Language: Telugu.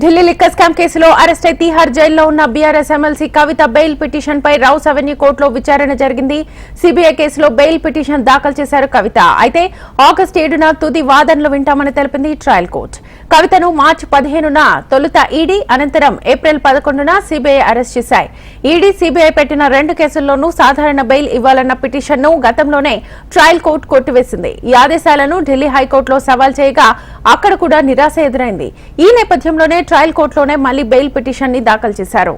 ఢిల్లీ లిక్కర్ స్కామ్ కేసులో అరెస్ట్ అయి తీహార్ జైల్లో ఉన్న బీఆర్ఎస్ ఎమ్మెల్సీ కవిత బెయిల్ పిటిషన్ పై రౌస్ అవెన్యూ కోర్టులో విచారణ జరిగింది. సిబిఐ కేసులో బెయిల్ పిటిషన్ దాఖలు చేశారు కవిత. అయితే ఆగస్టు 7న తుది వాదనలు వింటామని తెలిపింది ట్రయల్ కోర్టు. కవితను మార్చి 15న తొలుత ఈడీ, అనంతరం ఏప్రిల్ 11న సిబిఐ అరెస్ట్ చేశాయి. ఈడీ, సిబిఐ పెట్టిన 2 కేసుల్లోనూ సాధారణ బెయిల్ ఇవ్వాలన్న పిటిషన్ను గతంలోనే ట్రయల్ కోర్టు కొట్టివేసింది. ఈ ఆదేశాలను ఢిల్లీ హైకోర్టులో సవాల్ చేయగా అక్కడ కూడా నిరాశ ఎదురైంది. ఈ నేపథ్యంలోనే ట్రయల్ కోర్టులోనే మళ్లీ బెయిల్ పిటిషన్ ని దాఖలు చేశారు.